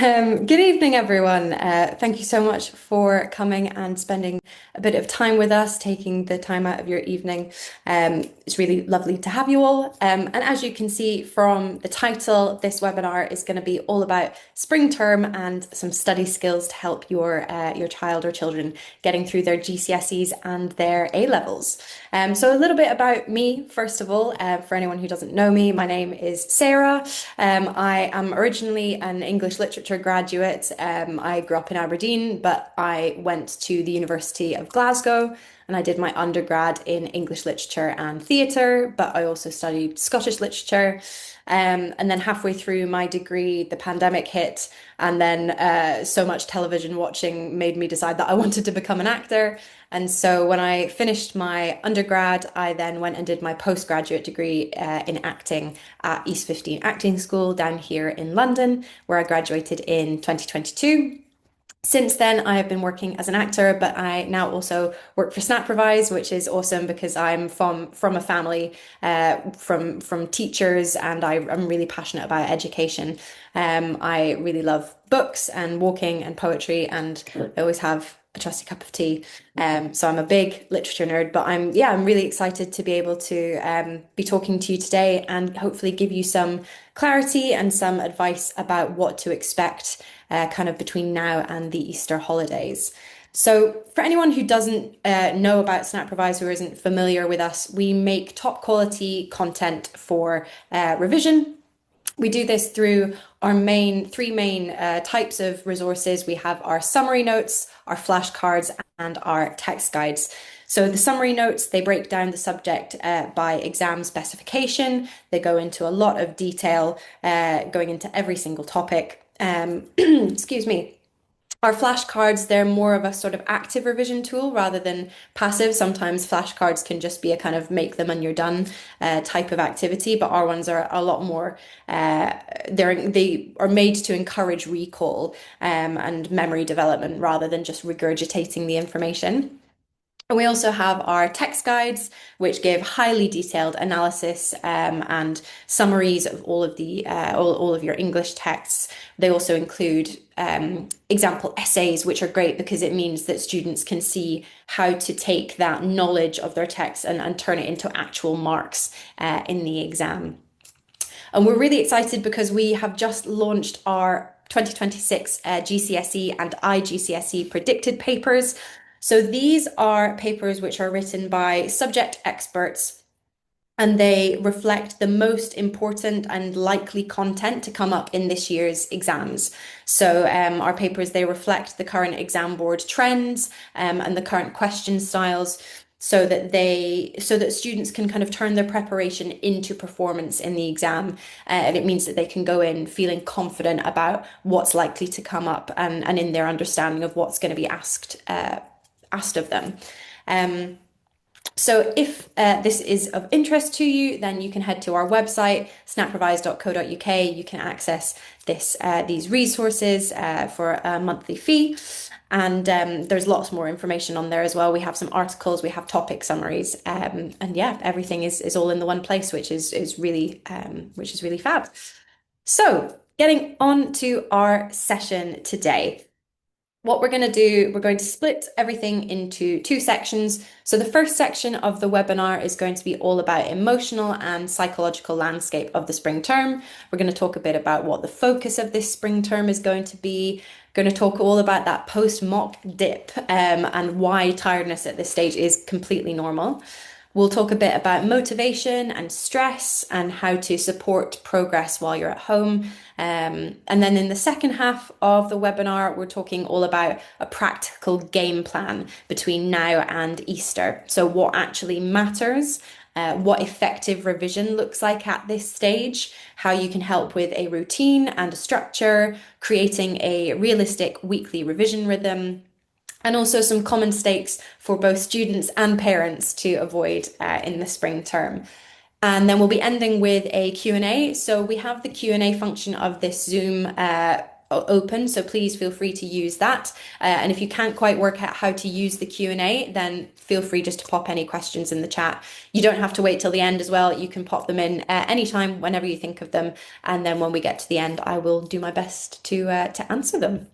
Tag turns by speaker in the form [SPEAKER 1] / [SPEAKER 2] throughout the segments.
[SPEAKER 1] Good evening, everyone. Thank you so much for coming and spending a bit of time with us, taking the time out of your evening. It's really lovely to have you all. And as you can see from the title, this webinar is going to be all about spring term and some study skills to help your child or children getting through their GCSEs and their A levels. So a little bit about me, first of all, for anyone who doesn't know me, my name is Sarah. I am originally an English literature graduate. I grew up in Aberdeen, but I went to the University of Glasgow and I did my undergrad in English literature and theatre, but I also studied Scottish literature. And then halfway through my degree, the pandemic hit, and then so much television watching made me decide that I wanted to become an actor. And so when I finished my undergrad, I then went and did my postgraduate degree in acting at East 15 Acting School down here in London, where I graduated in 2022. Since then, I have been working as an actor, but I now also work for Snaprovise, which is awesome because I'm from a family from teachers, and I'm really passionate about education. I really love books and walking and poetry, and I always have a trusty cup of tea. So I'm a big literature nerd, but I'm really excited to be able to be talking to you today and hopefully give you some clarity and some advice about what to expect kind of between now and the Easter holidays. So for anyone who doesn't know about Snaprovise, who isn't familiar with us, we make top quality content for revision. We do this through our three main types of resources. We have our summary notes, our flashcards, and our text guides. So the summary notes, they break down the subject by exam specification. They go into a lot of detail, going into every single topic. Excuse me. Our flashcards, they're more of a sort of active revision tool rather than passive. Sometimes flashcards can just be a kind of make them and you're done type of activity, but our ones are a lot more, they are made to encourage recall and memory development rather than just regurgitating the information. And we also have our text guides, which give highly detailed analysis and summaries of all of the all of your English texts. They also include example essays, which are great because it means that students can see how to take that knowledge of their text and turn it into actual marks in the exam. And we're really excited because we have just launched our 2026 GCSE and IGCSE predicted papers. So these are papers which are written by subject experts, and they reflect the most important and likely content to come up in this year's exams. So our papers, they reflect the current exam board trends and the current question styles, so that students can kind of turn their preparation into performance in the exam. And it means that they can go in feeling confident about what's likely to come up and in their understanding of what's going to be asked of them. So if this is of interest to you, then you can head to our website, snaprovise.co.uk. You can access these resources for a monthly fee. And there's lots more information on there as well. We have some articles, we have topic summaries, and yeah, everything is all in the one place, which is really fab. So getting on to our session today. What we're going to do, we're going to split everything into two sections. So the first section of the webinar is going to be all about emotional and psychological landscape of the spring term. We're going to talk a bit about what the focus of this spring term is going to be. Going to talk all about that post-mock dip and why tiredness at this stage is completely normal. We'll talk a bit about motivation and stress and how to support progress while you're at home. And then in the second half of the webinar, we're talking all about a practical game plan between now and Easter. So what actually matters, what effective revision looks like at this stage, how you can help with a routine and a structure, creating a realistic weekly revision rhythm, and also some common mistakes for both students and parents to avoid in the spring term. And then we'll be ending with a Q&A. So we have the Q&A function of this Zoom open, so please feel free to use that. And if you can't quite work out how to use the Q&A, then feel free just to pop any questions in the chat. You don't have to wait till the end as well. You can pop them in anytime, whenever you think of them. And then when we get to the end, I will do my best to answer them.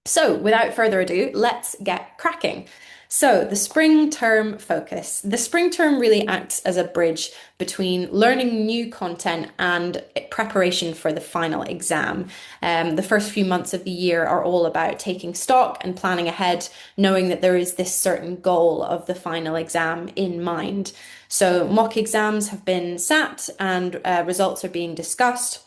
[SPEAKER 1] So, without further ado, let's get cracking. So, the spring term focus. The spring term really acts as a bridge between learning new content and preparation for the final exam. The first few months of the year are all about taking stock and planning ahead, knowing that there is this certain goal of the final exam in mind. So, mock exams have been sat and results are being discussed.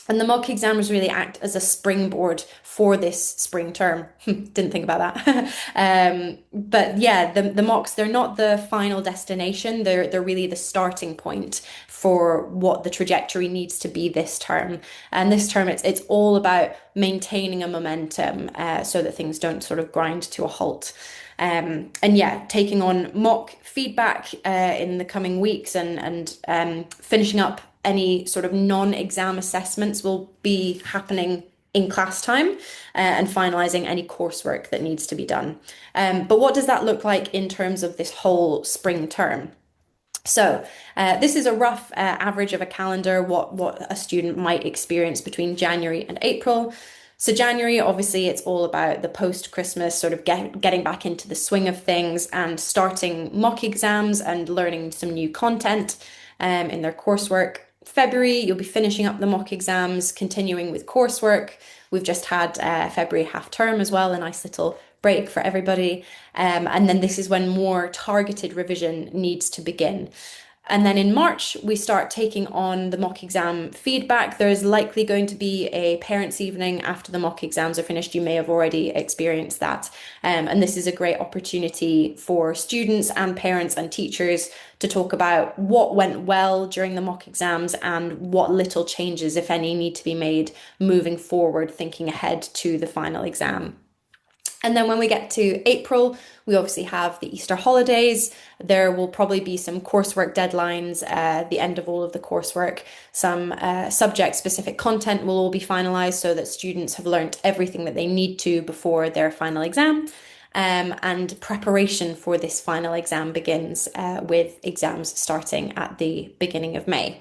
[SPEAKER 1] And the mock exams really act as a springboard for this spring term. Didn't think about that. But yeah, the mocks, they're not the final destination. They're really the starting point for what the trajectory needs to be this term. And this term, it's all about maintaining a momentum so that things don't sort of grind to a halt. And yeah, taking on mock feedback in the coming weeks and finishing up any sort of non-exam assessments will be happening in class time and finalising any coursework that needs to be done. But what does that look like in terms of this whole spring term? So this is a rough average of a calendar, what a student might experience between January and April. So January, obviously, it's all about the post-Christmas sort of getting back into the swing of things and starting mock exams and learning some new content in their coursework. February, you'll be finishing up the mock exams, continuing with coursework. We've just had February half term as well, a nice little break for everybody. And then this is when more targeted revision needs to begin. And then in March, we start taking on the mock exam feedback. There's likely going to be a parents' evening after the mock exams are finished. You may have already experienced that. And this is a great opportunity for students and parents and teachers to talk about what went well during the mock exams and what little changes, if any, need to be made moving forward, thinking ahead to the final exam. And then when we get to April, we obviously have the Easter holidays. There will probably be some coursework deadlines, the end of all of the coursework. Some subject-specific content will all be finalised so that students have learnt everything that they need to before their final exam. And preparation for this final exam begins with exams starting at the beginning of May.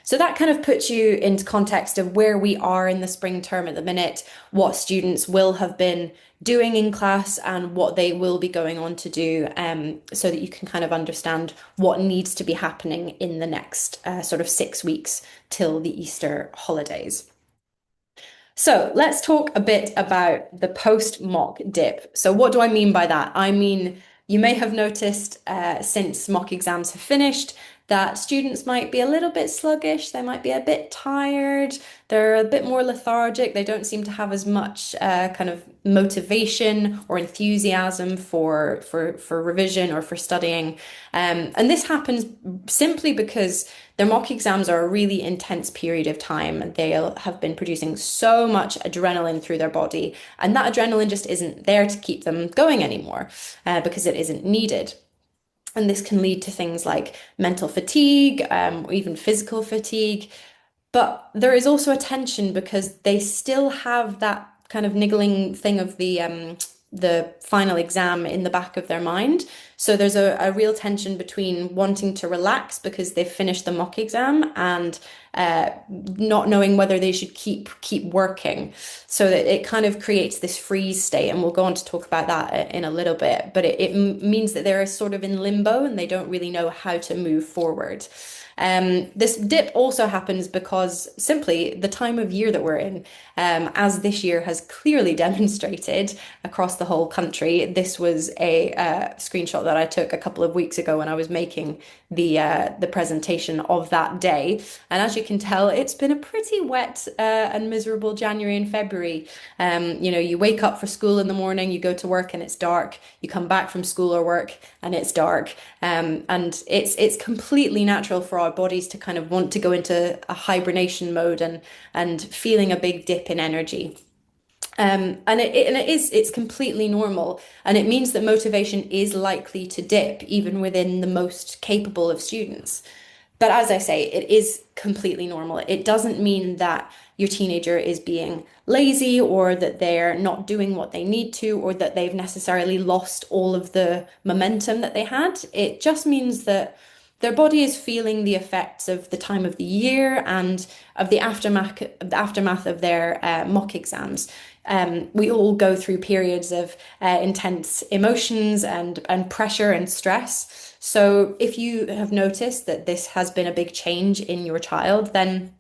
[SPEAKER 1] So that kind of puts you into context of where we are in the spring term at the minute, what students will have been doing in class and what they will be going on to do, so that you can kind of understand what needs to be happening in the next sort of 6 weeks till the Easter holidays. So let's talk a bit about the post-mock dip. So what do I mean by that? I mean, you may have noticed since mock exams have finished that students might be a little bit sluggish, they might be a bit tired, they're a bit more lethargic, they don't seem to have as much kind of motivation or enthusiasm for revision or for studying. And this happens simply because their mock exams are a really intense period of time. They have been producing so much adrenaline through their body, and that adrenaline just isn't there to keep them going anymore because it isn't needed. And this can lead to things like mental fatigue, or even physical fatigue. But there is also a tension because they still have that kind of niggling thing of the final exam in the back of their mind. So there's a real tension between wanting to relax because they've finished the mock exam and not knowing whether they should keep working. So that it kind of creates this freeze state, and we'll go on to talk about that in a little bit. But it means that they're sort of in limbo and they don't really know how to move forward. This dip also happens because simply the time of year that we're in, as this year has clearly demonstrated across the whole country. This was a screenshot that I took a couple of weeks ago when I was making the presentation of that day. And as you can tell, it's been a pretty wet and miserable January and February. You wake up for school in the morning, you go to work and it's dark. You come back from school or work and it's dark. And it's completely natural for our bodies to kind of want to go into a hibernation mode and feeling a big dip in energy. And it's completely normal, and it means that motivation is likely to dip even within the most capable of students. But as I say, it is completely normal. It doesn't mean that your teenager is being lazy or that they're not doing what they need to or that they've necessarily lost all of the momentum that they had. It just means that their body is feeling the effects of the time of the year and of the aftermath of their mock exams. We all go through periods of intense emotions and pressure and stress. So if you have noticed that this has been a big change in your child, then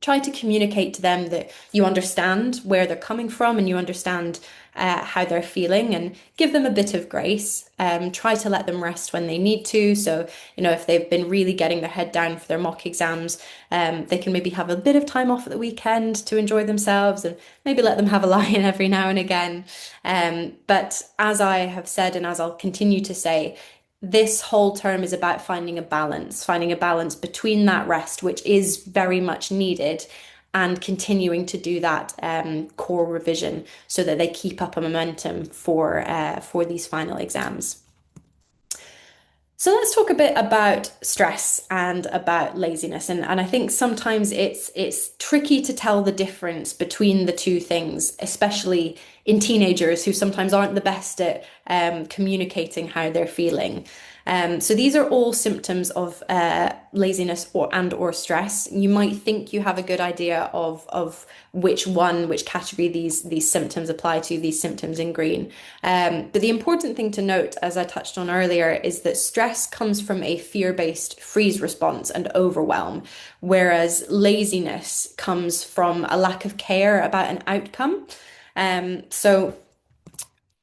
[SPEAKER 1] try to communicate to them that you understand where they're coming from and you understand how they're feeling, and give them a bit of grace. Try to let them rest when they need to. So, if they've been really getting their head down for their mock exams, they can maybe have a bit of time off at the weekend to enjoy themselves, and maybe let them have a lie-in every now and again. But as I have said, and as I'll continue to say, this whole term is about finding a balance between that rest, which is very much needed, and continuing to do that core revision so that they keep up a momentum for these final exams. So let's talk a bit about stress and about laziness. And I think sometimes it's tricky to tell the difference between the two things, especially in teenagers who sometimes aren't the best at communicating how they're feeling. So these are all symptoms of laziness or stress. You might think you have a good idea of which category these symptoms apply to, these symptoms in green. But the important thing to note, as I touched on earlier, is that stress comes from a fear-based freeze response and overwhelm, whereas laziness comes from a lack of care about an outcome. So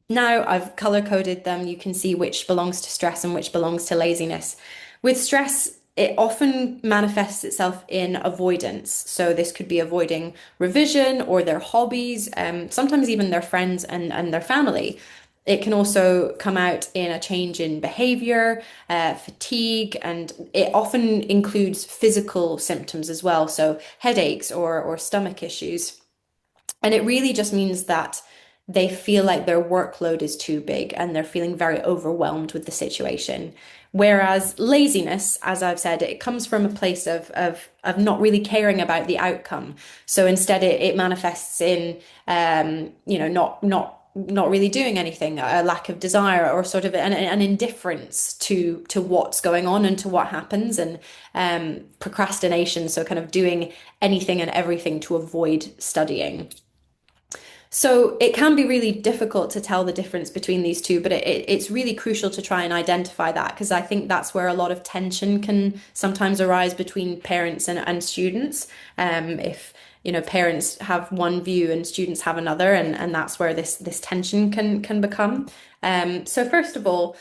[SPEAKER 1] now I've color coded them. You can see which belongs to stress and which belongs to laziness. With stress, it often manifests itself in avoidance. So this could be avoiding revision or their hobbies, sometimes even their friends and their family. It can also come out in a change in behavior, fatigue, and it often includes physical symptoms as well. So headaches or stomach issues. And it really just means that they feel like their workload is too big and they're feeling very overwhelmed with the situation. Whereas laziness, as I've said, it comes from a place of not really caring about the outcome. So instead it manifests in not really doing anything, a lack of desire, or sort of an indifference to what's going on and to what happens, and procrastination, so kind of doing anything and everything to avoid studying. So it can be really difficult to tell the difference between these two, but it's really crucial to try and identify that, because I think that's where a lot of tension can sometimes arise between parents and students. If parents have one view and students have another, and that's where this tension can become. So first of all,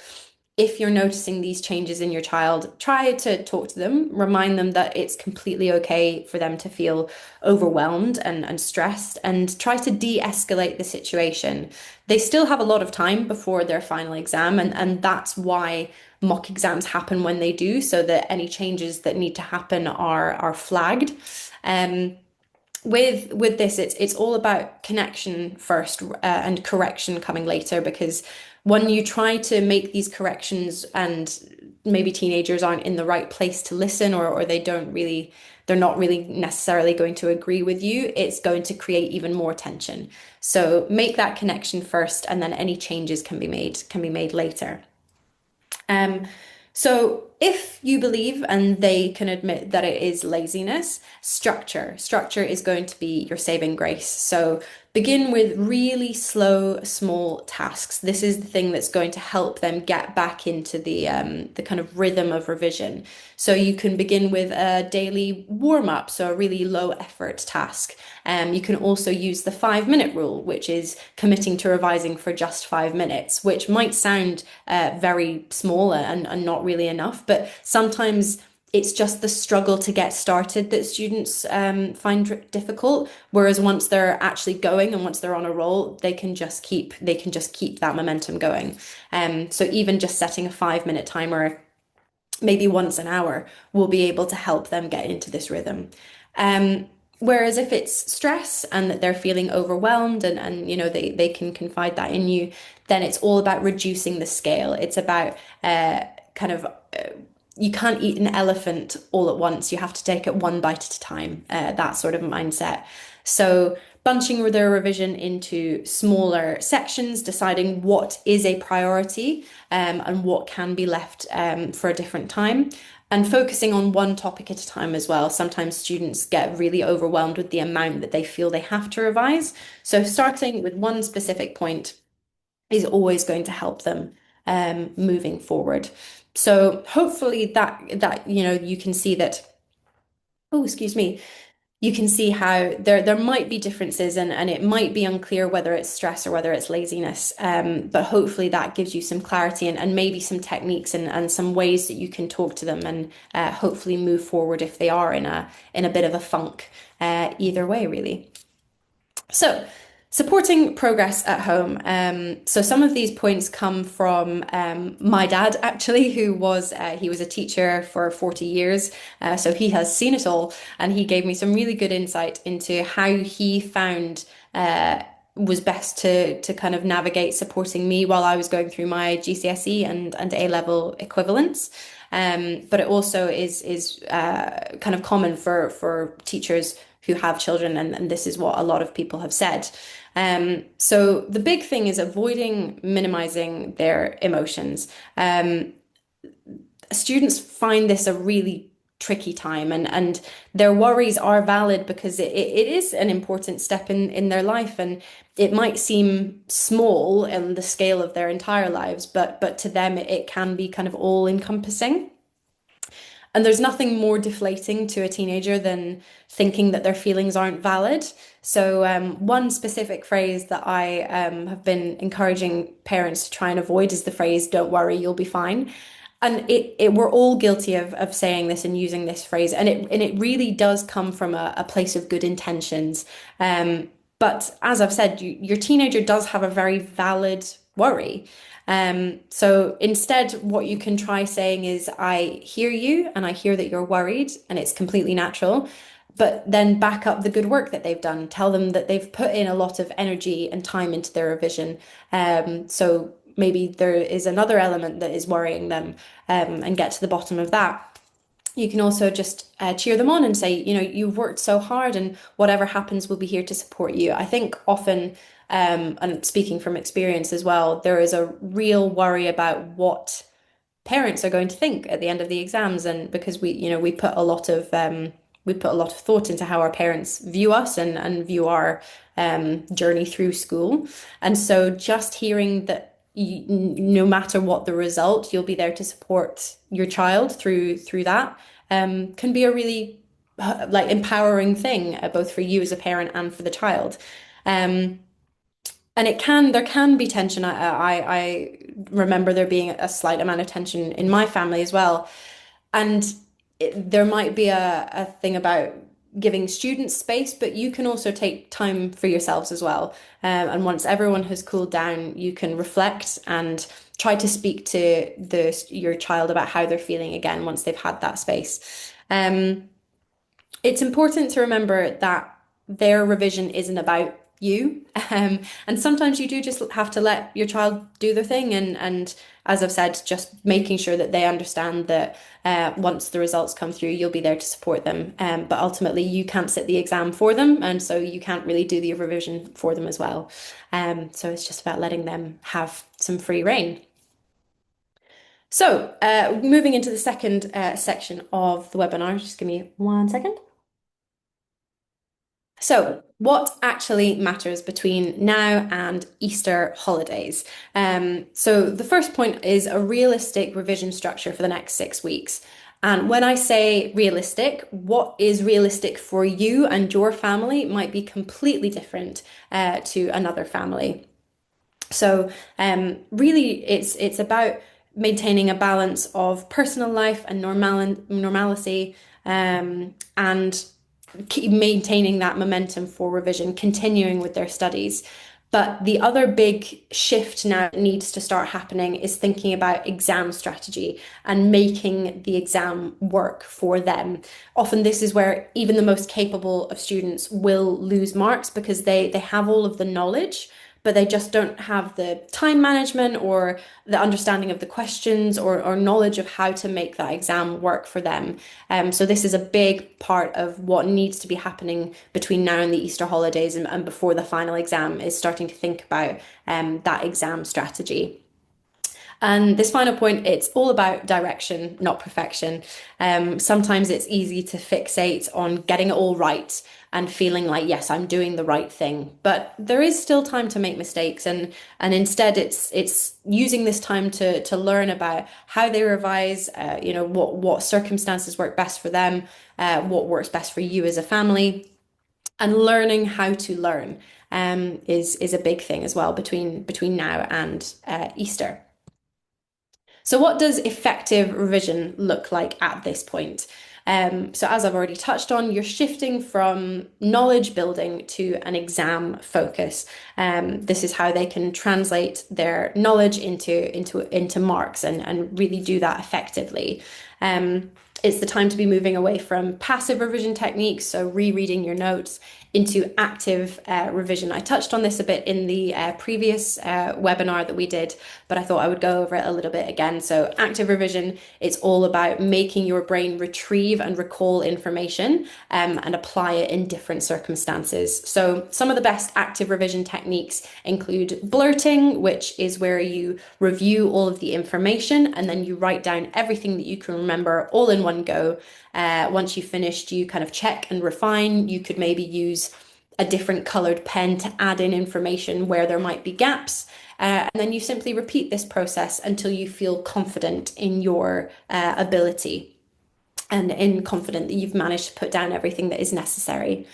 [SPEAKER 1] if you're noticing these changes in your child, try to talk to them, remind them that it's completely okay for them to feel overwhelmed and stressed, and try to de-escalate the situation. They still have a lot of time before their final exam, and that's why mock exams happen when they do, so that any changes that need to happen are flagged. With this, it's all about connection first, and correction coming later, because when you try to make these corrections and maybe teenagers aren't in the right place to listen, or they're not really necessarily going to agree with you, it's going to create even more tension. So make that connection first, and then any changes can be made later. So if you believe and they can admit that it is laziness, structure is going to be your saving grace. So begin with really slow, small tasks. This is the thing that's going to help them get back into the kind of rhythm of revision. So you can begin with a daily warm up, so a really low effort task. You can also use the 5-minute rule, which is committing to revising for just 5 minutes, which might sound very small and not really enough, but sometimes it's just the struggle to get started that students find difficult. Whereas once they're actually going and once they're on a roll, they can just keep that momentum going. So even just setting a 5-minute timer, maybe once an hour, will be able to help them get into this rhythm. Whereas if it's stress and that they're feeling overwhelmed and they can confide that in you, then it's all about reducing the scale. It's about kind of you can't eat an elephant all at once. You have to take it one bite at a time, that sort of mindset. So bunching their revision into smaller sections, deciding what is a priority and what can be left for a different time, and focusing on one topic at a time as well. Sometimes students get really overwhelmed with the amount that they feel they have to revise. So starting with one specific point is always going to help them moving forward. So hopefully that you can see that. Oh, excuse me. You can see how there might be differences, and it might be unclear whether it's stress or whether it's laziness. But hopefully that gives you some clarity and maybe some techniques and some ways that you can talk to them and hopefully move forward if they are in a bit of a funk. Either way, really. So, supporting progress at home. So some of these points come from my dad, actually, who was he was a teacher for 40 years. So he has seen it all, and he gave me some really good insight into how he found was best to kind of navigate supporting me while I was going through my GCSE and A level equivalents. But it also is kind of common for teachers who have children, and this is what a lot of people have said. So the big thing is avoiding minimizing their emotions. Students find this a really tricky time, and their worries are valid because it is an important step in their life, and it might seem small in the scale of their entire lives, but to them it can be kind of all encompassing. And there's nothing more deflating to a teenager than thinking that their feelings aren't valid. So, one specific phrase that I have been encouraging parents to try and avoid is the phrase, "Don't worry, you'll be fine." And we're all guilty of saying this and using this phrase. And it really does come from a place of good intentions. But as I've said, your teenager does have a very valid worry. So instead, what you can try saying is, "I hear you and I hear that you're worried, and it's completely natural." But then back up the good work that they've done. Tell them that they've put in a lot of energy and time into their revision. So maybe there is another element that is worrying them, and get to the bottom of that. You can also just cheer them on and say, you've worked so hard, and whatever happens, we'll be here to support you. I think often, and speaking from experience as well, there is a real worry about what parents are going to think at the end of the exams, and because we put a lot of thought into how our parents view us and view our journey through school. And so just hearing that no matter what the result, you'll be there to support your child through that can be a really like empowering thing, both for you as a parent and for the child. And there can be tension. I remember there being a slight amount of tension in my family as well. And there might be a thing about giving students space, but you can also take time for yourselves as well. And once everyone has cooled down, you can reflect and try to speak to your child about how they're feeling again once they've had that space. It's important to remember that their revision isn't about you. And sometimes you do just have to let your child do their thing. And as I've said, just making sure that they understand that once the results come through, you'll be there to support them. But ultimately, you can't sit the exam for them. And so you can't really do the revision for them as well. So it's just about letting them have some free rein. So moving into the second section of the webinar, just give me 1 second. So, what actually matters between now and Easter holidays? So, the first point is a realistic revision structure for the next 6 weeks. And when I say realistic, what is realistic for you and your family might be completely different to another family. So, really, it's about maintaining a balance of personal life and normality, and keep maintaining that momentum for revision, continuing with their studies. But the other big shift now that needs to start happening is thinking about exam strategy and making the exam work for them. Often this is where even the most capable of students will lose marks because they have all of the knowledge, but they just don't have the time management or the understanding of the questions or knowledge of how to make that exam work for them. So this is a big part of what needs to be happening between now and the Easter holidays and before the final exam is starting to think about that exam strategy. And this final point, it's all about direction, not perfection. Sometimes it's easy to fixate on getting it all right and feeling like, yes, I'm doing the right thing. But there is still time to make mistakes, and instead it's using this time to learn about how they revise, what circumstances work best for them, what works best for you as a family, and learning how to learn is a big thing as well between now and Easter. So, what does effective revision look like at this point? So, as I've already touched on, you're shifting from knowledge building to an exam focus. This is how they can translate their knowledge into marks and really do that effectively. It's the time to be moving away from passive revision techniques, so rereading your notes, into active revision. I touched on this a bit in the previous webinar that we did, but I thought I would go over it a little bit again. So active revision, it's all about making your brain retrieve and recall information and apply it in different circumstances. So some of the best active revision techniques include blurting, which is where you review all of the information and then you write down everything that you can remember all in one go. Once you've finished, you kind of check and refine. You could maybe use a different colored pen to add in information where there might be gaps. And then you simply repeat this process until you feel confident in your ability and confident that you've managed to put down everything that is necessary.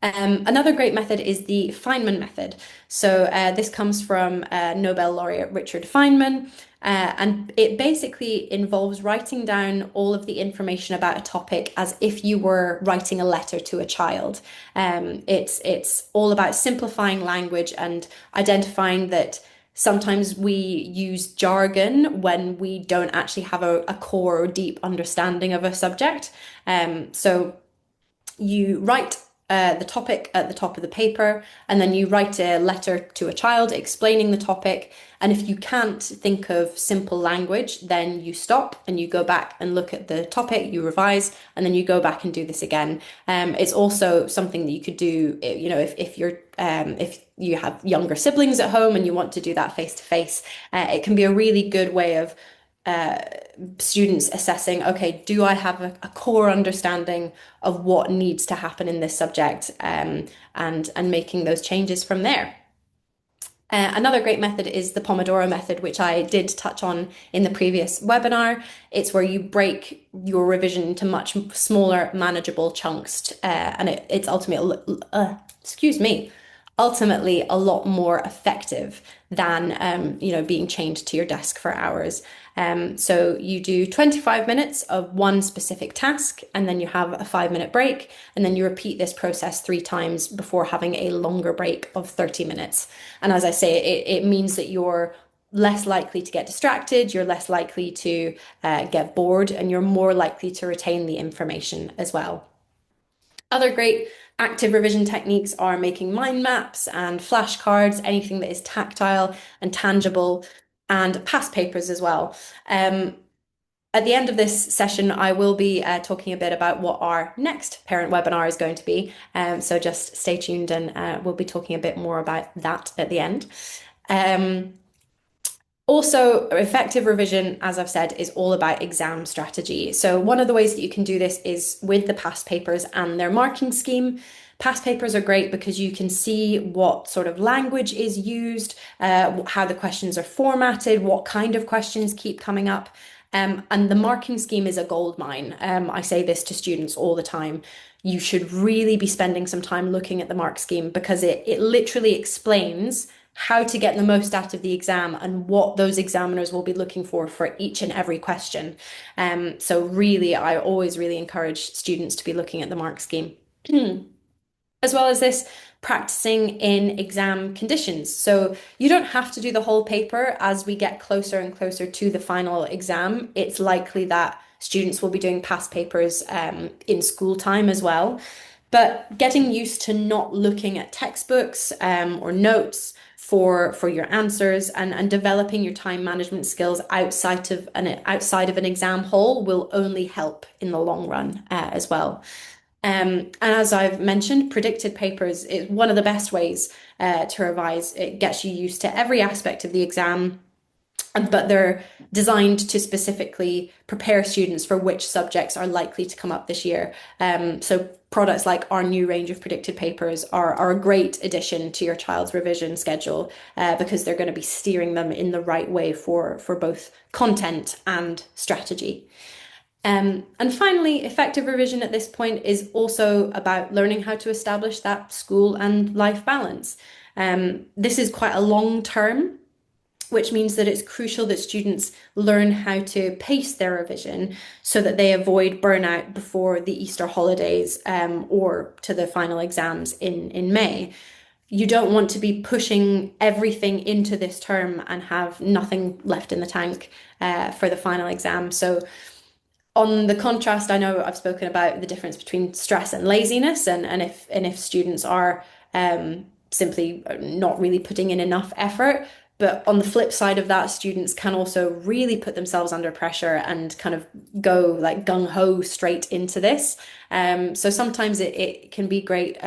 [SPEAKER 1] Another great method is the Feynman method. So this comes from Nobel laureate Richard Feynman, and it basically involves writing down all of the information about a topic as if you were writing a letter to a child. It's all about simplifying language and identifying that sometimes we use jargon when we don't actually have a core or deep understanding of a subject. So you write the topic at the top of the paper, and then you write a letter to a child explaining the topic. And if you can't think of simple language, then you stop and you go back and look at the topic, you revise, and then you go back and do this again. It's also something that you could do, if you have younger siblings at home and you want to do that face to face. It can be a really good way of students assessing, okay, do I have a core understanding of what needs to happen in this subject, and making those changes from there. Another great method is the Pomodoro method, which I did touch on in the previous webinar. It's where you break your revision into much smaller, manageable chunks, and it's ultimately a lot more effective than being chained to your desk for hours. So you do 25 minutes of one specific task, and then you have a 5-minute break, and then you repeat this process 3 times before having a longer break of 30 minutes. And as I say, it means that you're less likely to get distracted, you're less likely to get bored, and you're more likely to retain the information as well. Other great active revision techniques are making mind maps and flashcards, anything that is tactile and tangible, and past papers as well. At the end of this session, I will be talking a bit about what our next parent webinar is going to be. So just stay tuned, and we'll be talking a bit more about that at the end. Also, effective revision, as I've said, is all about exam strategy. So one of the ways that you can do this is with the past papers and their marking scheme. Past papers are great because you can see what sort of language is used, how the questions are formatted, what kind of questions keep coming up. And the marking scheme is a gold mine. I say this to students all the time. You should really be spending some time looking at the mark scheme because it literally explains how to get the most out of the exam and what those examiners will be looking for each and every question. So really, I always really encourage students to be looking at the mark scheme. As well as this, practicing in exam conditions. So you don't have to do the whole paper. As we get closer and closer to the final exam, it's likely that students will be doing past papers in school time as well. But getting used to not looking at textbooks or notes for your answers, and developing your time management skills outside of an exam hall will only help in the long run as well. And as I've mentioned, predicted papers is one of the best ways to revise. It gets you used to every aspect of the exam, but they're designed to specifically prepare students for which subjects are likely to come up this year. So products like our new range of predicted papers are a great addition to your child's revision schedule because they're going to be steering them in the right way for both content and strategy. And finally, effective revision at this point is also about learning how to establish that school and life balance. This is quite a long term, which means that it's crucial that students learn how to pace their revision so that they avoid burnout before the Easter holidays or to the final exams in May. You don't want to be pushing everything into this term and have nothing left in the tank for the final exam. So on the contrast, I know I've spoken about the difference between stress and laziness, and if students are simply not really putting in enough effort. But on the flip side of that, students can also really put themselves under pressure and kind of go like gung-ho straight into this. So sometimes it can be great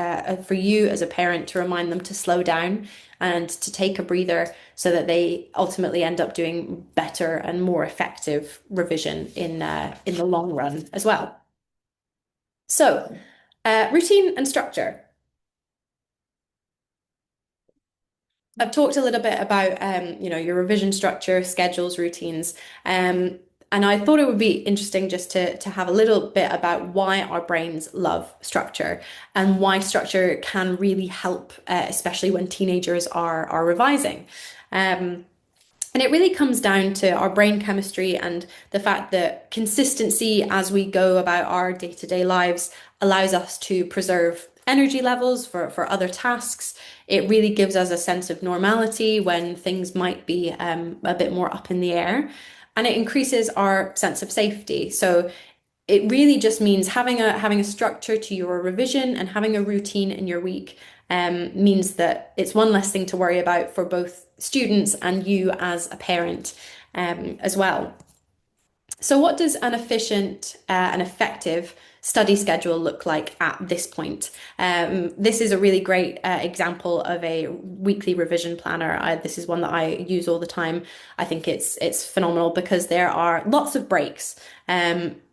[SPEAKER 1] for you as a parent to remind them to slow down and to take a breather so that they ultimately end up doing better and more effective revision in the long run as well. So, routine and structure. I've talked a little bit about your revision structure, schedules, routines, and I thought it would be interesting just to have a little bit about why our brains love structure and why structure can really help, especially when teenagers are revising. And it really comes down to our brain chemistry and the fact that consistency as we go about our day-to-day lives allows us to preserve energy levels for other tasks. It really gives us a sense of normality when things might be a bit more up in the air. And it increases our sense of safety. So it really just means having a structure to your revision and having a routine in your week means that it's one less thing to worry about for both students and you as a parent as well. So what does an efficient and effective study schedule look like at this point? This is a really great example of a weekly revision planner. This is one that I use all the time. I think it's phenomenal because there are lots of breaks.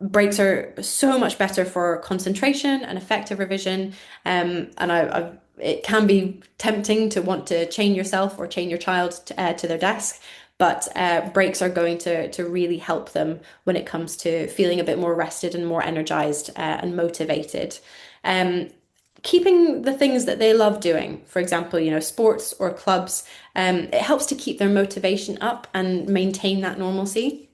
[SPEAKER 1] Breaks are so much better for concentration and effective revision. It can be tempting to want to chain yourself or chain your child to their desk. But breaks are going to really help them when it comes to feeling a bit more rested and more energized and motivated. Keeping the things that they love doing, for example, sports or clubs, it helps to keep their motivation up and maintain that normalcy,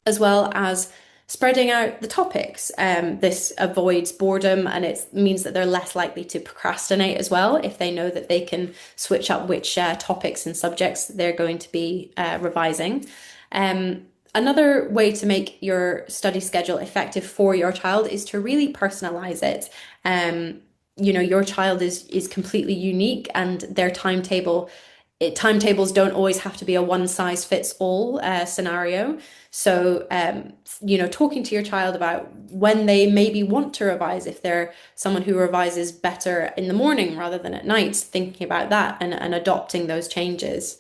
[SPEAKER 1] as well as spreading out the topics. This avoids boredom and it means that they're less likely to procrastinate as well if they know that they can switch up which topics and subjects they're going to be revising. Another way to make your study schedule effective for your child is to really personalize it. Your child is completely unique and their timetables don't always have to be a one size fits all scenario. So, talking to your child about when they maybe want to revise, if they're someone who revises better in the morning rather than at night, thinking about that and adopting those changes.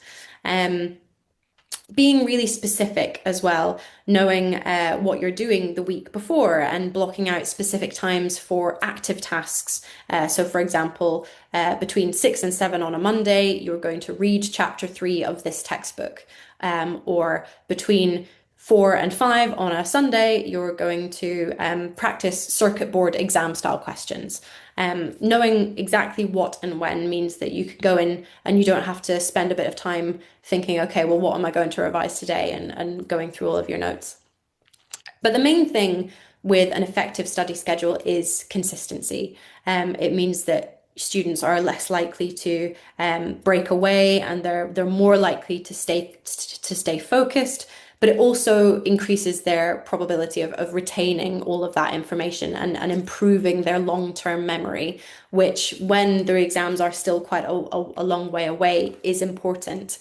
[SPEAKER 1] Being really specific as well, knowing what you're doing the week before and blocking out specific times for active tasks. So for example, between 6 and 7 on a Monday, you're going to read chapter 3 of this textbook. Or between 4 and 5 on a Sunday, you're going to practice circuit board exam style questions. Knowing exactly what and when means that you could go in and you don't have to spend a bit of time thinking, okay, well, what am I going to revise today and going through all of your notes. But the main thing with an effective study schedule is consistency. It means that students are less likely to break away and they're more likely to stay focused but it also increases their probability of retaining all of that information and improving their long-term memory, which when their exams are still quite a long way away is important,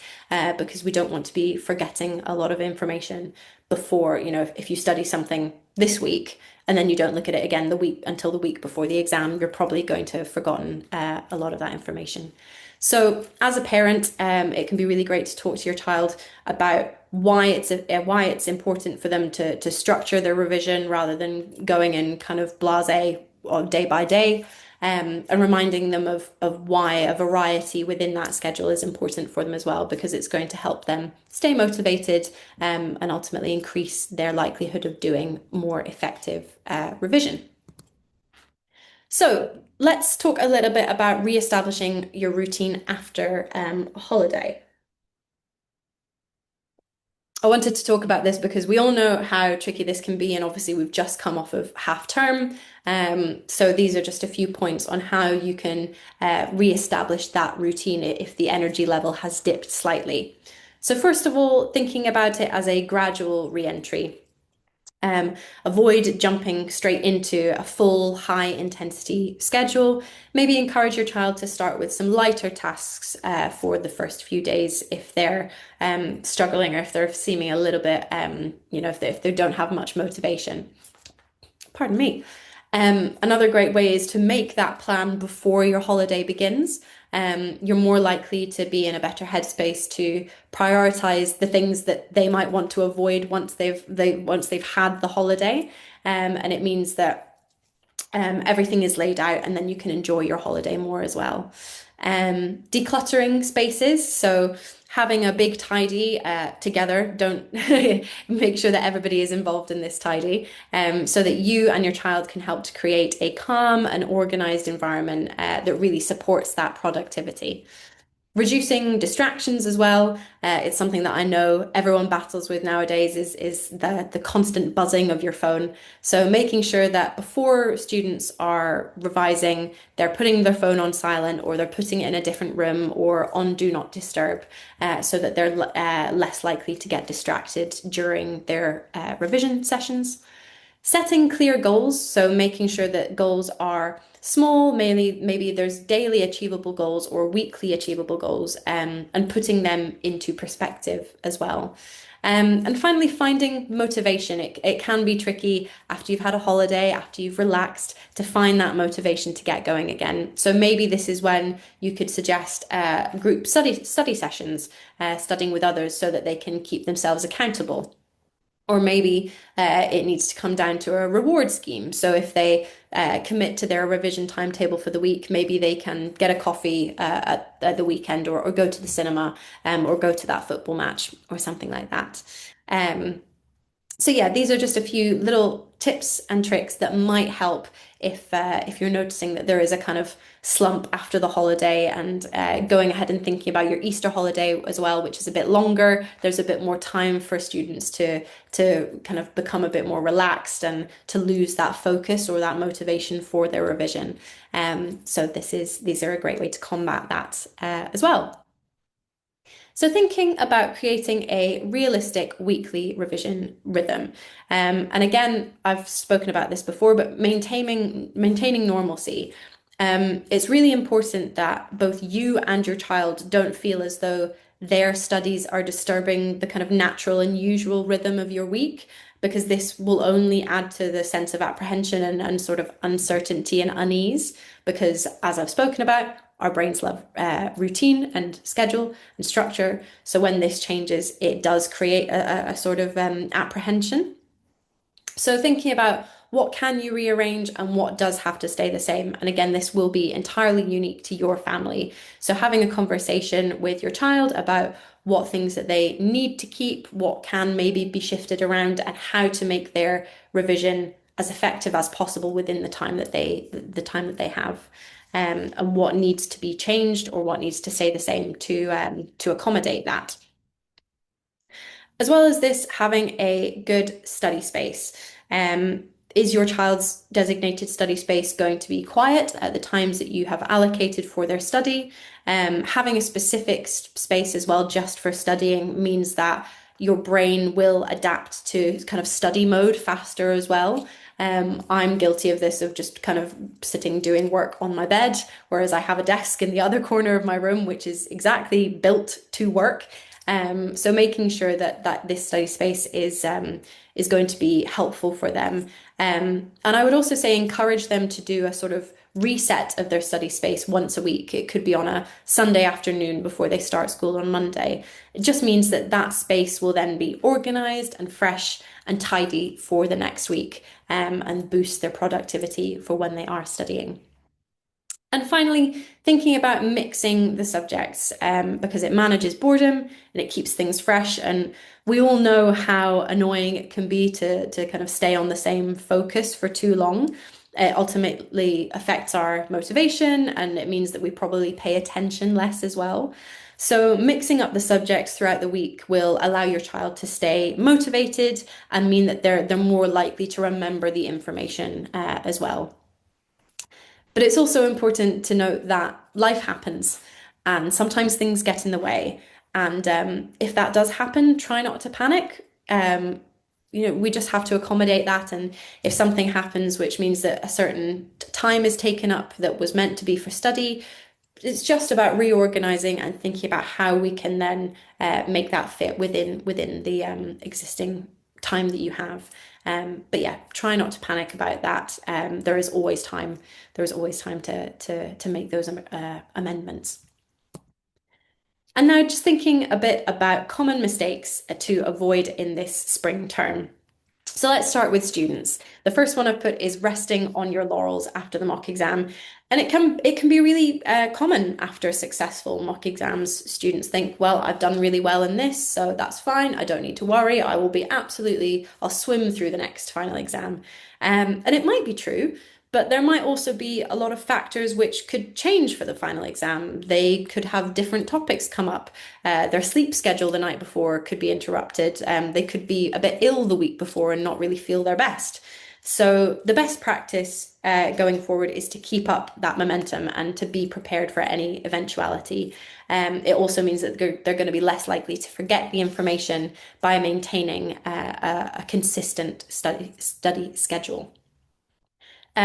[SPEAKER 1] because we don't want to be forgetting a lot of information before, if you study something this week and then you don't look at it again the week before the exam, you're probably going to have forgotten a lot of that information. So as a parent, it can be really great to talk to your child about why it's important for them to structure their revision rather than going in kind of blasé or day by day, and reminding them of why a variety within that schedule is important for them as well, because it's going to help them stay motivated, and ultimately increase their likelihood of doing more effective revision. So let's talk a little bit about re-establishing your routine after a holiday. I wanted to talk about this because we all know how tricky this can be, and obviously we've just come off of half term. So these are just a few points on how you can re-establish that routine if the energy level has dipped slightly. So first of all, thinking about it as a gradual re-entry. Avoid jumping straight into a full high intensity schedule. Maybe encourage your child to start with some lighter tasks for the first few days if they're struggling, or if they're seeming a little bit, if they don't have much motivation. Pardon me. Another great way is to make that plan before your holiday begins. You're more likely to be in a better headspace to prioritize the things that they might want to avoid once they've had the holiday, and it means that everything is laid out, and then you can enjoy your holiday more as well. Decluttering spaces, so having a big tidy together. Don't make sure that everybody is involved in this tidy, so that you and your child can help to create a calm and organized environment that really supports that productivity. Reducing distractions as well. It's something that I know everyone battles with nowadays, is the constant buzzing of your phone. So making sure that before students are revising, they're putting their phone on silent, or they're putting it in a different room or on do not disturb, so that they're less likely to get distracted during their revision sessions. Setting clear goals, so making sure that goals are small, maybe there's daily achievable goals or weekly achievable goals, and putting them into perspective as well. And finally, finding motivation. It can be tricky after you've had a holiday, after you've relaxed, to find that motivation to get going again. So maybe this is when you could suggest group study sessions, studying with others so that they can keep themselves accountable. Or maybe it needs to come down to a reward scheme. So if they commit to their revision timetable for the week, maybe they can get a coffee at the weekend, or go to the cinema, or go to that football match or something like that. Um, so yeah, these are just a few little tips and tricks that might help if you're noticing that there is a kind of slump after the holiday, and going ahead and thinking about your Easter holiday as well, which is a bit longer. There's a bit more time for students to kind of become a bit more relaxed and to lose that focus or that motivation for their revision. So these are a great way to combat that as well. So thinking about creating a realistic weekly revision rhythm. And again, I've spoken about this before, but maintaining normalcy. It's really important that both you and your child don't feel as though their studies are disturbing the kind of natural and usual rhythm of your week, because this will only add to the sense of apprehension and sort of uncertainty and unease. Because as I've spoken about, our brains love routine and schedule and structure. So when this changes, it does create a sort of apprehension. So thinking about what can you rearrange and what does have to stay the same. And again, this will be entirely unique to your family. So having a conversation with your child about what things that they need to keep, what can maybe be shifted around, and how to make their revision as effective as possible within the time that they have. And what needs to be changed or what needs to stay the same to accommodate that. As well as this, having a good study space. Is your child's designated study space going to be quiet at the times that you have allocated for their study? Having a specific space as well just for studying means that your brain will adapt to kind of study mode faster as well. I'm guilty of this, of just kind of sitting doing work on my bed, whereas I have a desk in the other corner of my room, which is exactly built to work. So making sure that this study space is going to be helpful for them. And I would also say encourage them to do a sort of reset of their study space once a week. It could be on a Sunday afternoon before they start school on Monday. It just means that that space will then be organized and fresh and tidy for the next week, and boost their productivity for when they are studying. And finally, thinking about mixing the subjects, because it manages boredom and it keeps things fresh. And we all know how annoying it can be to kind of stay on the same focus for too long. It ultimately affects our motivation, and it means that we probably pay attention less as well. So mixing up the subjects throughout the week will allow your child to stay motivated and mean that they're more likely to remember the information as well. But it's also important to note that life happens and sometimes things get in the way. And if that does happen, try not to panic. We just have to accommodate that. And if something happens, which means that a certain time is taken up that was meant to be for study, it's just about reorganizing and thinking about how we can then make that fit within the existing time that you have. But yeah, try not to panic about that. There is always time. There is always time to make those amendments. And now just thinking a bit about common mistakes to avoid in this spring term. So let's start with students. The first one I've put is resting on your laurels after the mock exam. And it can be really common after successful mock exams. Students think, well, I've done really well in this, so that's fine. I don't need to worry. I'll swim through the next final exam. And it might be true, but there might also be a lot of factors which could change for the final exam. They could have different topics come up. Their sleep schedule the night before could be interrupted. They could be a bit ill the week before and not really feel their best. So the best practice going forward is to keep up that momentum and to be prepared for any eventuality. It also means that they're going to be less likely to forget the information by maintaining a consistent study schedule.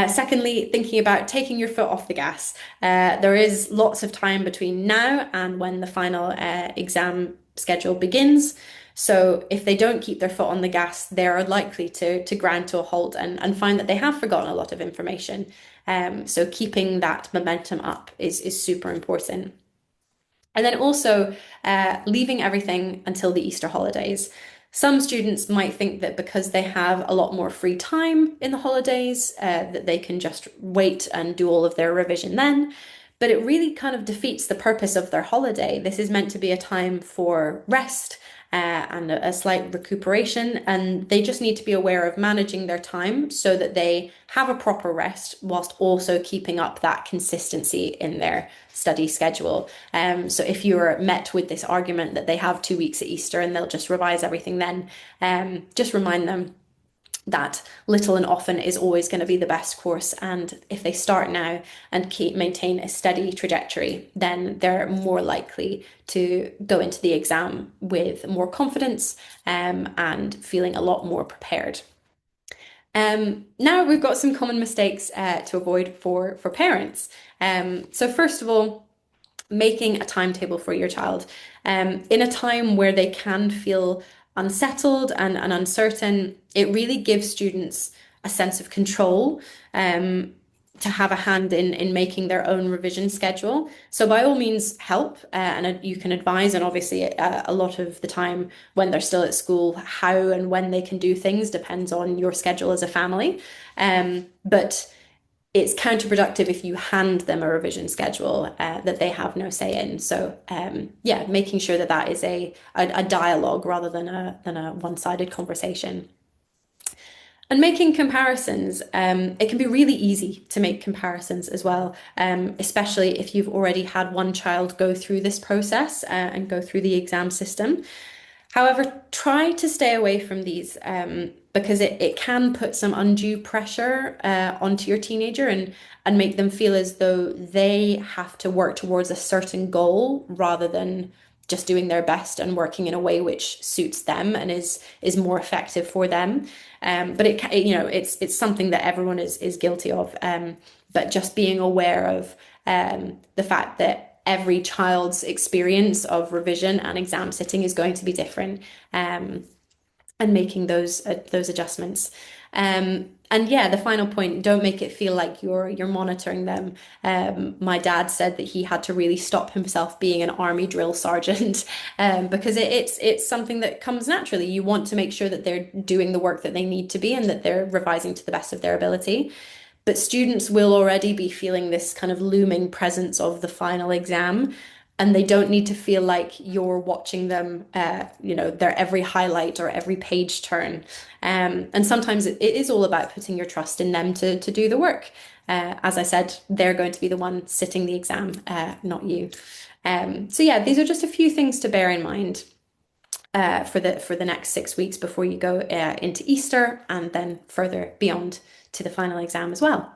[SPEAKER 1] Secondly, thinking about taking your foot off the gas. There is lots of time between now and when the final exam schedule begins. So if they don't keep their foot on the gas, they're likely to grind to a halt and find that they have forgotten a lot of information. So keeping that momentum up is super important. And then also leaving everything until the Easter holidays. Some students might think that because they have a lot more free time in the holidays, that they can just wait and do all of their revision then. But it really kind of defeats the purpose of their holiday. This is meant to be a time for rest and a slight recuperation, and they just need to be aware of managing their time so that they have a proper rest whilst also keeping up that consistency in their study schedule. So if you're met with this argument that they have 2 weeks at Easter and they'll just revise everything then, just remind them that little and often is always going to be the best course. And if they start now and maintain a steady trajectory, then they're more likely to go into the exam with more confidence and feeling a lot more prepared. Now we've got some common mistakes to avoid for parents. So first of all, making a timetable for your child. In a time where they can feel unsettled and uncertain, it really gives students a sense of control, to have a hand in making their own revision schedule. So by all means, help, and you can advise, and obviously a lot of the time when they're still at school, how and when they can do things depends on your schedule as a family. But it's counterproductive if you hand them a revision schedule that they have no say in. So yeah, making sure that that is a dialogue rather than a one-sided conversation. And making comparisons, it can be really easy to make comparisons as well, especially if you've already had one child go through this process and go through the exam system. However, try to stay away from these because it can put some undue pressure onto your teenager and make them feel as though they have to work towards a certain goal rather than just doing their best and working in a way which suits them and is more effective for them. But it's something that everyone is guilty of. But just being aware of the fact that every child's experience of revision and exam sitting is going to be different, and making those adjustments. And yeah, the final point, don't make it feel like you're monitoring them. My dad said that he had to really stop himself being an army drill sergeant, because it's something that comes naturally. You want to make sure that they're doing the work that they need to be and that they're revising to the best of their ability. But students will already be feeling this kind of looming presence of the final exam, and they don't need to feel like you're watching them, their every highlight or every page turn. And sometimes it is all about putting your trust in them to do the work. As I said, they're going to be the one sitting the exam, not you. So yeah, these are just a few things to bear in mind for the next 6 weeks before you go into Easter and then further beyond to the final exam as well.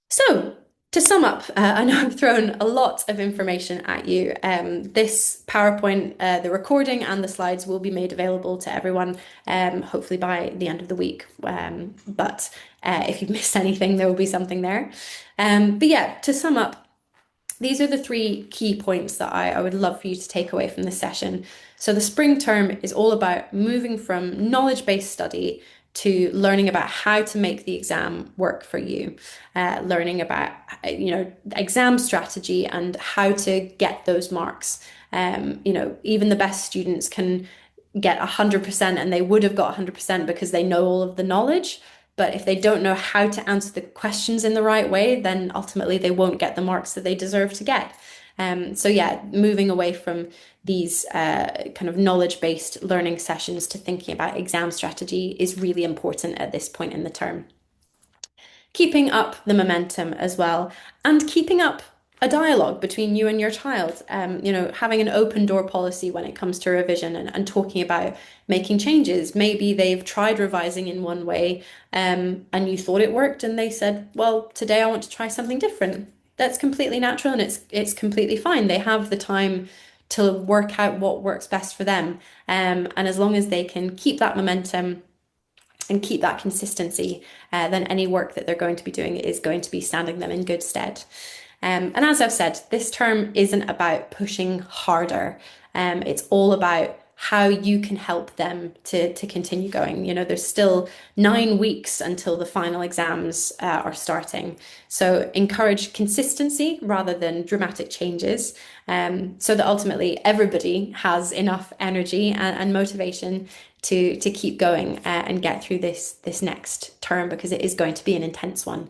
[SPEAKER 1] So, to sum up, I know I've thrown a lot of information at you. This PowerPoint, the recording and the slides will be made available to everyone, hopefully by the end of the week. But if you've missed anything, there will be something there. But yeah, to sum up, these are the three key points that I would love for you to take away from this session. So the spring term is all about moving from knowledge-based study to learning about how to make the exam work for you, learning about exam strategy and how to get those marks. Even the best students can get 100%, and they would have got 100% because they know all of the knowledge. But if they don't know how to answer the questions in the right way, then ultimately they won't get the marks that they deserve to get. So yeah, moving away from these kind of knowledge-based learning sessions to thinking about exam strategy is really important at this point in the term. Keeping up the momentum as well, and keeping up a dialogue between you and your child. Having an open door policy when it comes to revision, and talking about making changes. Maybe they've tried revising in one way, and you thought it worked, and they said, well, today I want to try something different. That's completely natural, and it's completely fine. They have the time to work out what works best for them. And as long as they can keep that momentum and keep that consistency, then any work that they're going to be doing is going to be standing them in good stead. And as I've said, this term isn't about pushing harder. It's all about how you can help them to continue going. There's still 9 weeks until the final exams are starting. So encourage consistency rather than dramatic changes, so that ultimately everybody has enough energy and motivation to keep going and get through this next term, because it is going to be an intense one.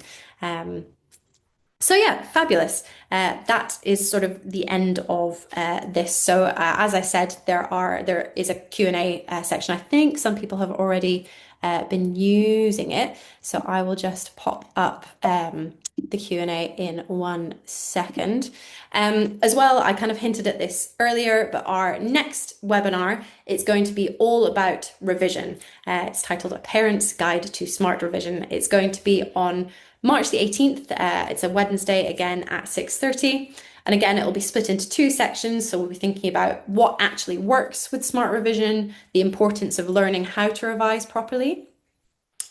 [SPEAKER 1] So yeah, fabulous. That is sort of the end of this. So as I said, there is a Q&A section. I think some people have already been using it. So I will just pop up the Q&A in 1 second. As well, I kind of hinted at this earlier, but our next webinar, it's going to be all about revision. It's titled A Parent's Guide to Smart Revision. It's going to be on March the 18th. It's a Wednesday, again at 6:30. And again, it will be split into 2 sections. So we'll be thinking about what actually works with smart revision, the importance of learning how to revise properly.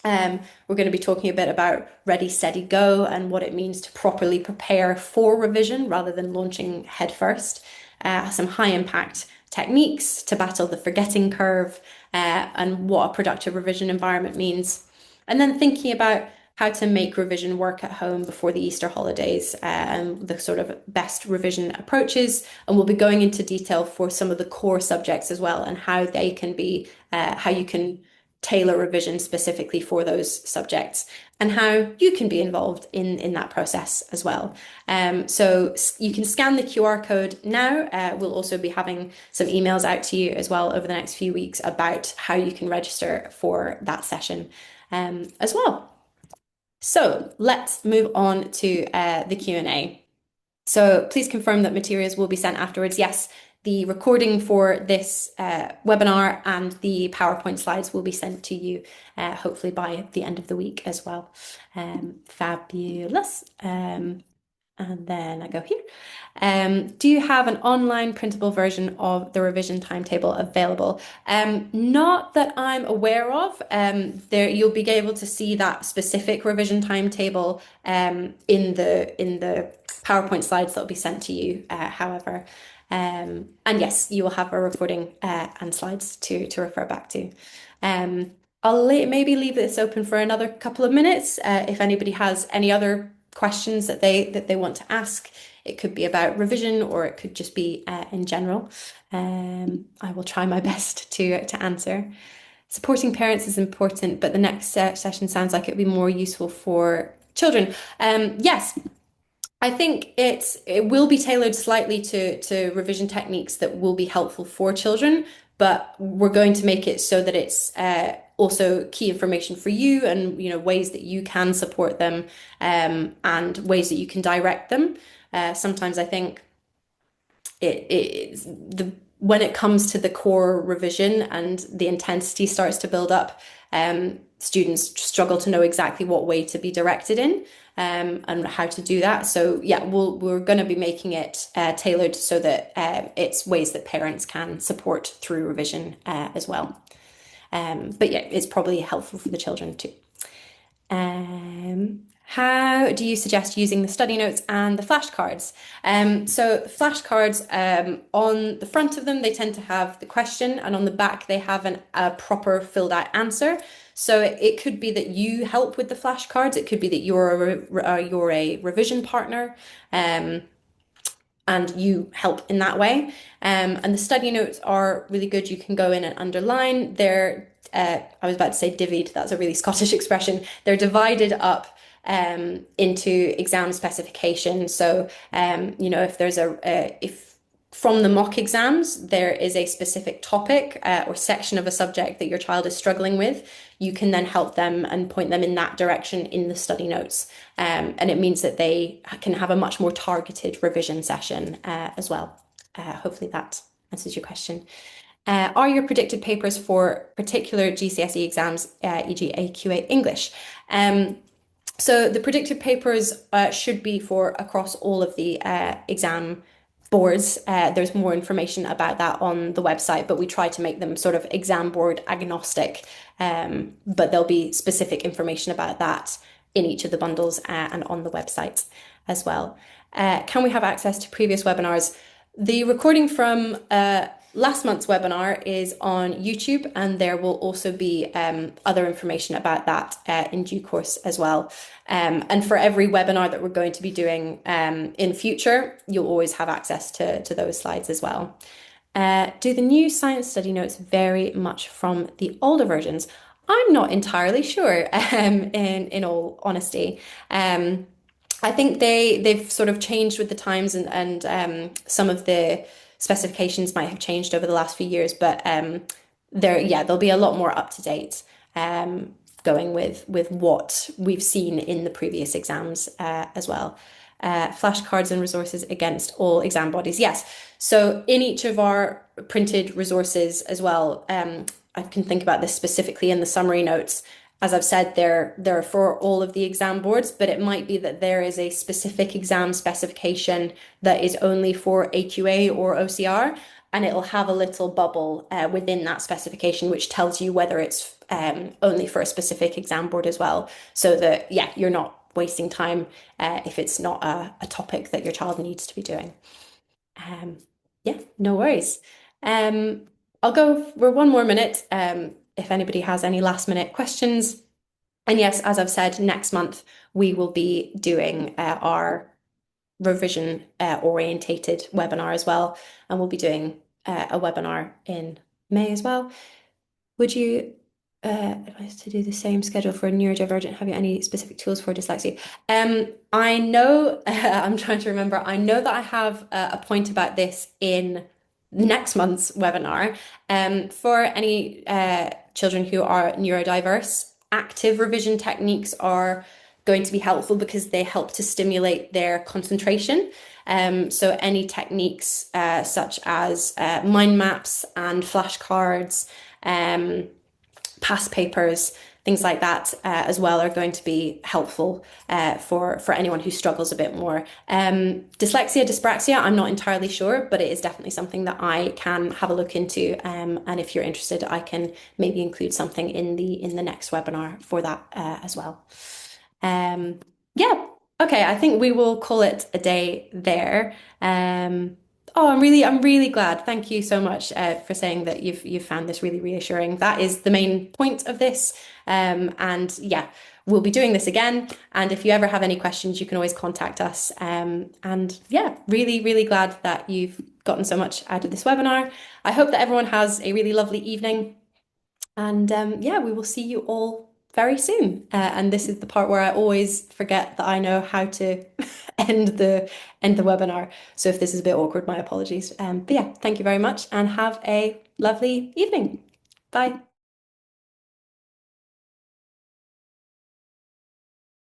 [SPEAKER 1] We're going to be talking a bit about ready, steady, go, and what it means to properly prepare for revision rather than launching headfirst. Some high impact techniques to battle the forgetting curve, and what a productive revision environment means. And then thinking about how to make revision work at home before the Easter holidays, and the sort of best revision approaches. And we'll be going into detail for some of the core subjects as well, and how they can be, how you can tailor revision specifically for those subjects, and how you can be involved in that process as well. So you can scan the QR code now. We'll also be having some emails out to you as well over the next few weeks about how you can register for that session as well. So let's move on to the Q&A. So please confirm that materials will be sent afterwards. Yes, the recording for this webinar and the PowerPoint slides will be sent to you, hopefully by the end of the week as well. Fabulous. And then I go here. Do you have an online printable version of the revision timetable available? Not that I'm aware of. There you'll be able to see that specific revision timetable in the PowerPoint slides that will be sent to you, however. And yes, you will have a recording and slides to refer back to. I'll maybe leave this open for another couple of minutes if anybody has any other questions that they want to ask. It could be about revision, or it could just be in general. I will try my best to answer. Supporting parents is important, but the next session sounds like it would be more useful for children. Yes, I think it will be tailored slightly to revision techniques that will be helpful for children, but we're going to make it so that it's also key information for you, and ways that you can support them, and ways that you can direct them. Sometimes I think when it comes to the core revision and the intensity starts to build up, students struggle to know exactly what way to be directed in, and how to do that. So yeah, we're going to be making it tailored so that it's ways that parents can support through revision as well. But yeah, it's probably helpful for the children too. How do you suggest using the study notes and the flashcards? So flashcards, on the front of them, they tend to have the question, and on the back, they have a proper filled out answer. So it could be that you help with the flashcards. It could be that you're a revision partner. And you help in that way. And the study notes are really good. You can go in and underline. I was about to say divvied, that's a really Scottish expression. They're divided up into exam specification. So, if there's if from the mock exams, there is a specific topic or section of a subject that your child is struggling with, you can then help them and point them in that direction in the study notes. And it means that they can have a much more targeted revision session as well. Hopefully that answers your question. Are your predicted papers for particular GCSE exams, e.g. AQA English? So the predicted papers should be for across all of the exam boards. There's more information about that on the website, but we try to make them sort of exam board agnostic. But there'll be specific information about that in each of the bundles and on the website as well. Can we have access to previous webinars? The recording from last month's webinar is on YouTube, and there will also be other information about that in due course as well. And for every webinar that we're going to be doing in future, you'll always have access to those slides as well. Do the new science study notes vary much from the older versions? I'm not entirely sure, in all honesty. I think they've sort of changed with the times, and some of the specifications might have changed over the last few years, but there'll be a lot more up to date, going with what we've seen in the previous exams as well. Flashcards and resources against all exam bodies. Yes, so in each of our printed resources as well, I can think about this specifically in the summary notes. As I've said, they're for all of the exam boards, but it might be that there is a specific exam specification that is only for AQA or OCR, and it'll have a little bubble within that specification which tells you whether it's only for a specific exam board as well, so that you're not wasting time if it's not a topic that your child needs to be doing. No worries. I'll go for one more minute if anybody has any last minute questions. And yes, as I've said, next month we will be doing our revision orientated webinar as well. And we'll be doing a webinar in May as well. Would you advise to do the same schedule for neurodivergent? Have you any specific tools for dyslexia? I know, I'm trying to remember, I know that I have a point about this in next month's webinar. For any children who are neurodiverse, active revision techniques are going to be helpful because they help to stimulate their concentration. So any techniques such as mind maps and flashcards, past papers, things like that as well are going to be helpful for anyone who struggles a bit more. Dyslexia, dyspraxia, I'm not entirely sure, but it is definitely something that I can have a look into. And if you're interested, I can maybe include something in the next webinar for that as well. Yeah. Okay, I think we will call it a day there. Oh, I'm really glad. Thank you so much for saying that you've found this really reassuring. That is the main point of this. And yeah, we'll be doing this again. And if you ever have any questions, you can always contact us. And yeah, really glad that you've gotten so much out of this webinar. I hope that everyone has a really lovely evening. And yeah, we will see you all very soon. And this is the part where I always forget that I know how to end the webinar. So if this is a bit awkward, my apologies. But yeah, thank you very much and have a lovely evening. Bye.